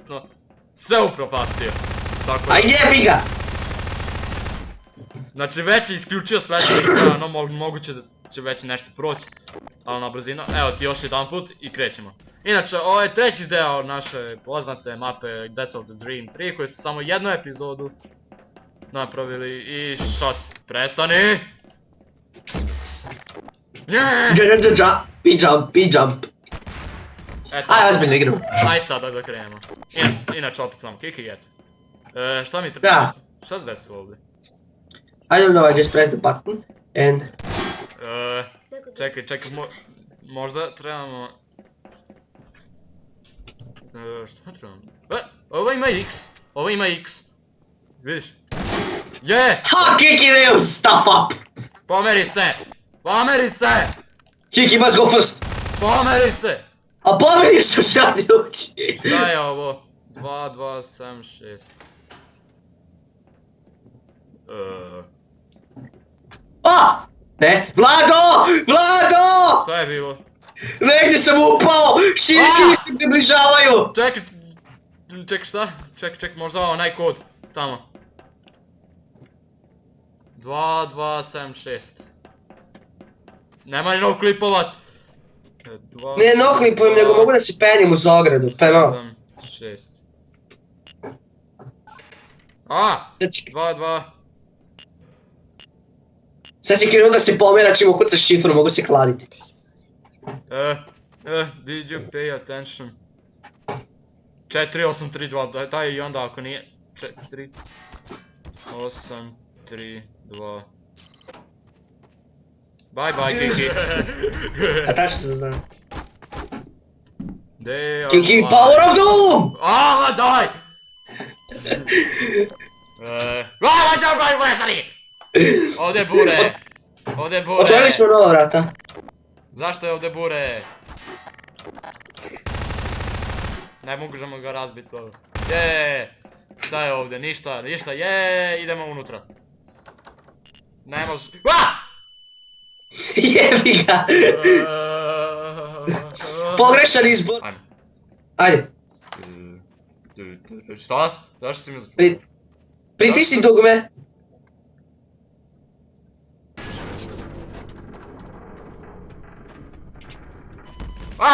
No, sve upropastio. Tako da. Aj jebi ga! Znači već je isključio svjetlo, no moguće da će već nešto proći. Ali na brzinu, evo ti još jedan put i krećemo. Inače, ovo je treći deo naše poznate mape Death of the Dream 3 koji su samo jednu epizodu napravili i šta, prestani! Jump. Aj, ozbiljno igram. Ajde sada da krenemo. Inače opet samo Kiki, eto. Šta mi treba? Da. Šta se desilo ovdje? I don't know, I just press the button and... Čekaj, možda trebamo... Šta trebamo? Ovo ima X. Vidiš? Ha, Kiki will stop up! Pomeri se! Kiki must go first! Pomeri se! A pomeri su šta ljudi! Šta je ovo? 2, 2, 7, 6... A! Ne! Vlado! Vlado! Šta je bilo? Negdje sam upao! Širci se približavaju! Čekaj šta? Čekaj, možda onaj kod. Tamo. 2, 2, 7, 6. Nemoj no klipovat! Ne no klipujem, nego mogu da se penjem uz ogradu, peno. 7, 6. A! 2, 2. Sad si krenuo da se pomera čim ukucaš šifru, mogu se kladiti. Did you pay attention? 4, 8, 3, 2, daj i onda ako nije... 4, 8, 3, 2... Bye bye Kiki. A tačno se zna. Kiki, power of doom! Daj! Ovdje bure! Otvorili smo nova vrata. Zašto je ovdje bure? Ne možemo ga razbiti ovo. Šta je ovdje? Ništa, idemo unutra. Ne može... Jebi ga! Pogrešan izbor! Ajde. Šta? Zašto si mi... Pritisni dugme.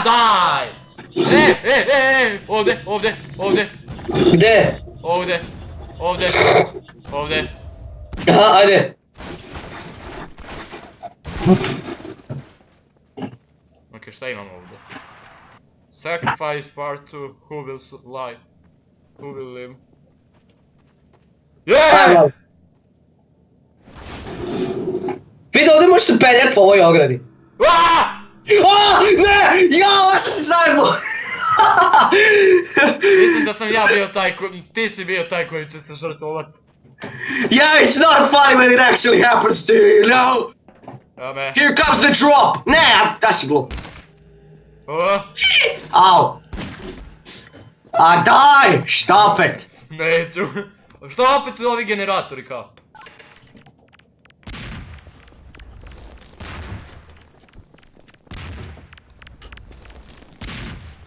Daj! Ovdje! Gde? Ovdje! Aha, ajde. Ok, šta imamo ovdje? Sacrifice part 2, who will live? Who will live? Yeah! Vidi, ovdje možeš se penjat po ovoj ogradi. Ne! Ja sam se zajebao! Mislim da sam ja bio taj koji... Ti si bio taj koji će se žrtvovat. Yeah, it's not funny when it actually happens to you, you know? Here comes the drop! Ne, da si glup. Au! A daj! Stop it! Neću. Što opet ovi generatori kao?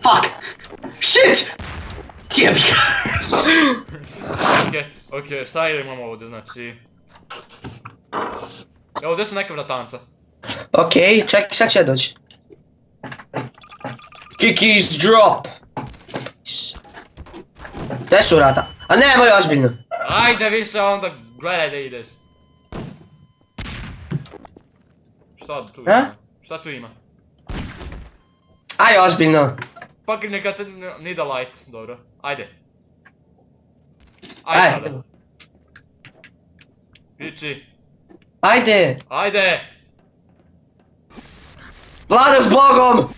Fuck! Shit! Jebi ga! Ok, šta imamo ovdje, znači... Ovdje su neka vratanca. Okej, čekaj, sad će doći. Kiki's drop! Gdje su vrata? A nemoj ozbiljno! Ajde više onda gledaj da ideš. Šta tu ima? Šta tu ima? Aj ozbiljno! Fucking neka se need a light, dobro. Ajde. Aj. Ajde sada. Piči. Ajde! Ajde! Vlada s Bogom!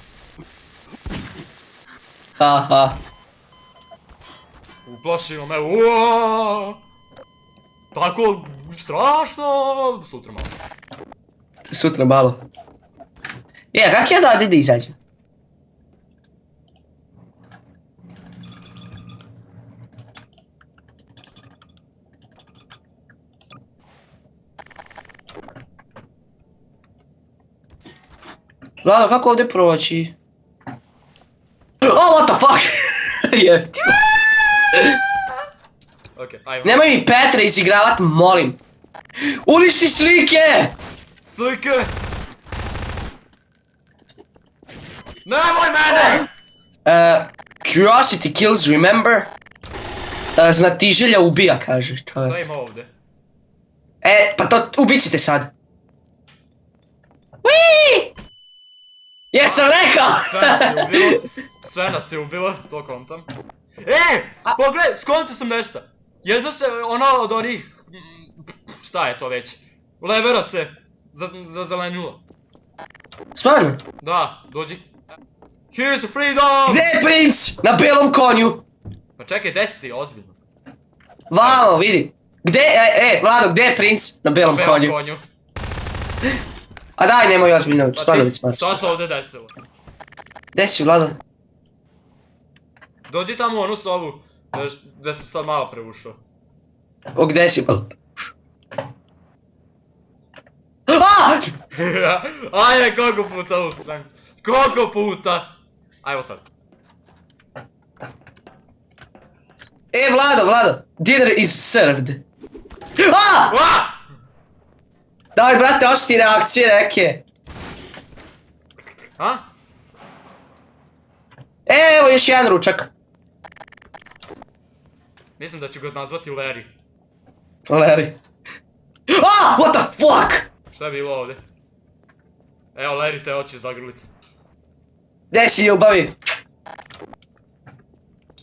Haha. Uplašimo me, uuuu! Tako strašno! Sutra malo. Sutra malo. Kak je da izađe? Vlado, kako ovdje proći? Oh, what the fuck? Jebiti. Okej, ajmo. Nemoj mi Petra izigravat, molim. Uništi slike! Slike! Nemoj mene! Curiosity kills, remember? Znatiželja ubija, kaže čovjek. Šta ima ovdje? Pa to ubicite sad. Wii! Jesam rekao! Sve nas je ubilo, to kontam. Pogledaj, skonto sam nešto. Jedno se ono od onih... Šta je to već? Levera se zazelenilo. Stvarno? Da, dođi. Here's the freedom! Gdje je princ? Na belom konju. Pa čekaj, gdje si ti, ozbiljno? Vamo, vidi. Gdje, Vlado, gdje je princ? Na belom konju. A daj, nemoj ozbiljno, stvarno biti smart. Šta se ovdje desilo? Gdje si, Vlado? Dođi tamo u onu sobu, gdje sam sad malo preušao. O, gdje si, Vlado? Aaaa! Ajde, koliko puta ustanem? Koliko puta? Ajmo sad. Vlado, dinner is served. Aaaa! Daj, brate, osti reakcije neke. A? Evo, još jedan ručak. Mislim da ću ga nazvati Larry. Larry. What the fuck? Šta je bilo ovdje? Evo, Larry te hoće zagrliti. Gdje si, ljubavi?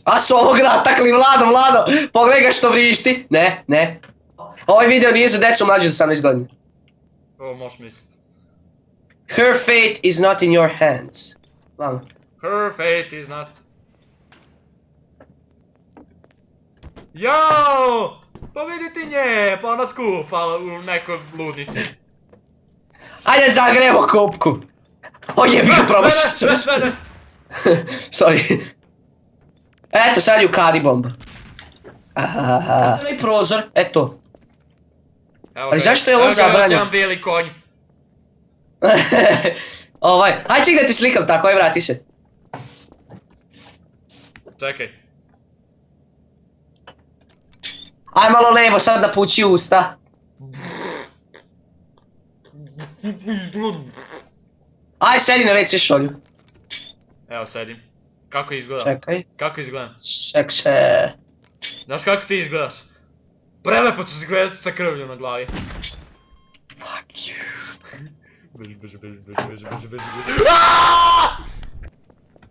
A su ovog ratakli, Vlado, pogledaj ga što vrišti. Ne. Ovaj video nije za decu mlađe od 18 godina. Ovo možeš misliti. Her fate is not in your hands. Vamo. Her fate is not... Jao! Pa vidi ti nje, pa ona skupa u nekoj ludnici. Ajde zagremo kupku. O jebi ga, promašao sam. Sorry. Eto, sad je u kari bomba. Ovaj prozor, eto. Ali zašto je ovo zabranjeno? Evo ga, jedan bijeli konj. Aj ček da ti slikam tako, aj vrati se. Čekaj. Aj malo levo sad da pući usta. Aj sedi na WC šolju. Evo sedim. Kako izgledam? Čekaj. Kako izgledam? Ček se. Znaš kako ti izgledaš? Prelepo ću izgledati sa krvlju na glavi. Fuck you. Beži.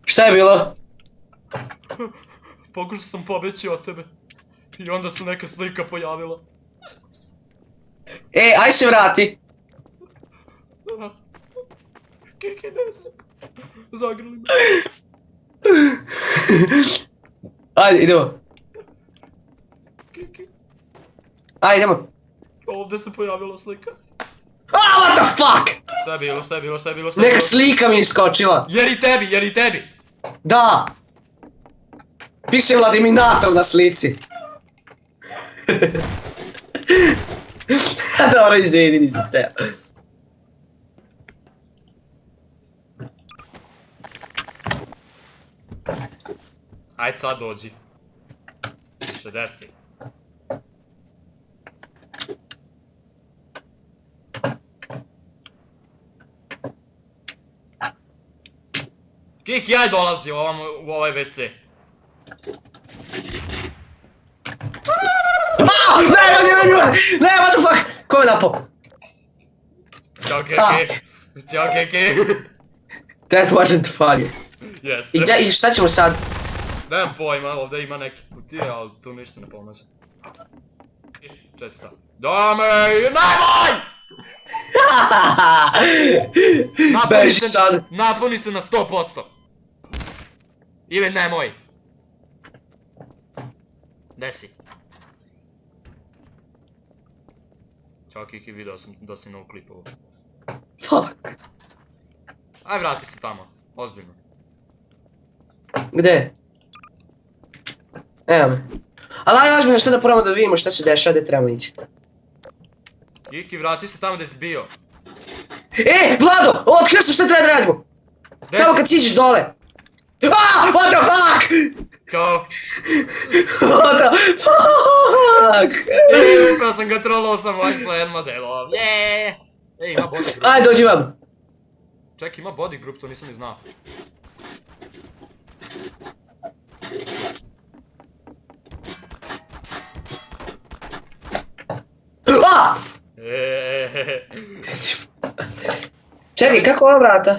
Šta je bilo? Pokušao sam pobjeći od tebe. I onda se neka slika pojavila. Aj se vrati. Kiki, nesu. Zagrli me. Ajde, idemo. Kiki. Ajde, idemo. Ovdje se pojavila slika. What the fuck? Šta je bilo? Neka slika mi je iskočila. Jer i tebi. Da. Piše Vladiminator na slici. Dobro, izvini, nisam teo. Ajde sad dođi. Što desi? Kiki, aj dolazi ovam u ovaj WC. Ne, what the fuck? Ko je napao? Ćao Kiki. That wasn't funny. Yes. I šta ćemo sad? Nemam pojma, ovdje ima neki kutije, ali tu ništa ne pomaže. Četiri sad. Dame, nemoj! Beži sad. Napuni se na 100%. Ili nemoj. Gdje si? Ćao Kiki, video sam da si novu klipovu. Fuck. Aj vrati se tamo, ozbiljno. Gdje? Evo me. Ali aj ozbiljno sad da probamo da vidimo šta se dešava, gdje trebamo ići. Kiki, vrati se tamo gdje si bio. Vlado! Otkrio sam šta treba da radimo! Tamo kad siđeš dole! What the fuck! go. What the fuck? I upravo sam ga trollao sa mojim plan modelom. Jeee. Ej, ima body group. Aj, dođi vam. Ček, ima body group, to nisam ni znao. A! Čekaj, kako ova vrata?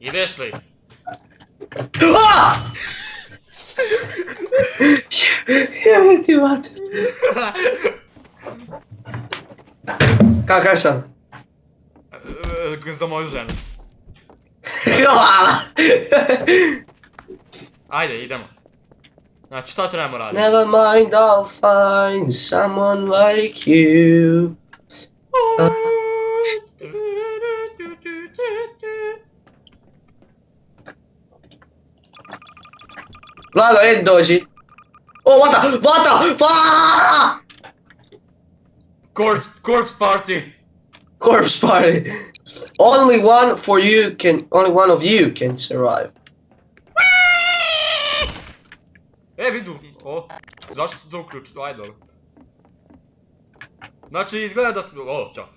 Ideš li? A! Jebe ti mate. Kakav sam? Za moju ženu. Hvala. Ajde, idemo. Znači, šta trebamo raditi? Never mind, I'll find someone like you. Vlado, ej, dođi. Oh, what the fuck? Corpse party! Corpse party. Only one of you can survive. Vidu, zašto se to uključiti? Ajde, dobro. Znači, izgleda da smo... čao.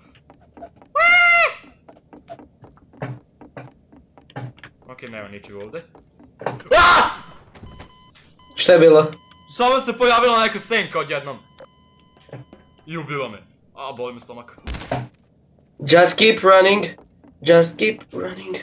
Okej, nema ničeg ovdje. Šta je bilo? Samo se pojavila neka senka odjednom. I ubila me. Boli me stomak. Just keep running. Just keep running.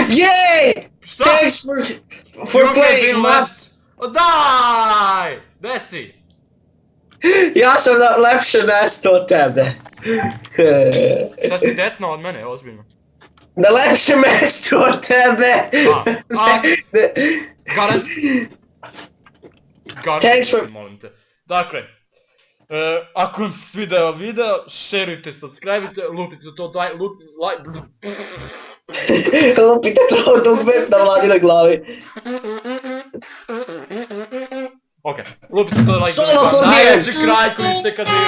Yay! Šta? Thanks for playing, man. Daj! Gde si? Ja sam na lepše mesto od tebe. Šta si ti decno od mene, ozbiljno. Na lepše mesto od tebe. Garant. Thanks for... Molim te. Dakle, ako vam se svideo video, šerujte, subscribeite, lupite to, Lupite to dugmet na Vladinoj glavi. Ok, lupite to like Solo for najveći kraj koji ste kad bili.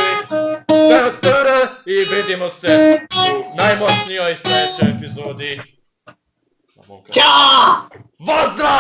I vidimo se u najmoćnijoj sljedećoj epizodi. Ćao! Pozdrav!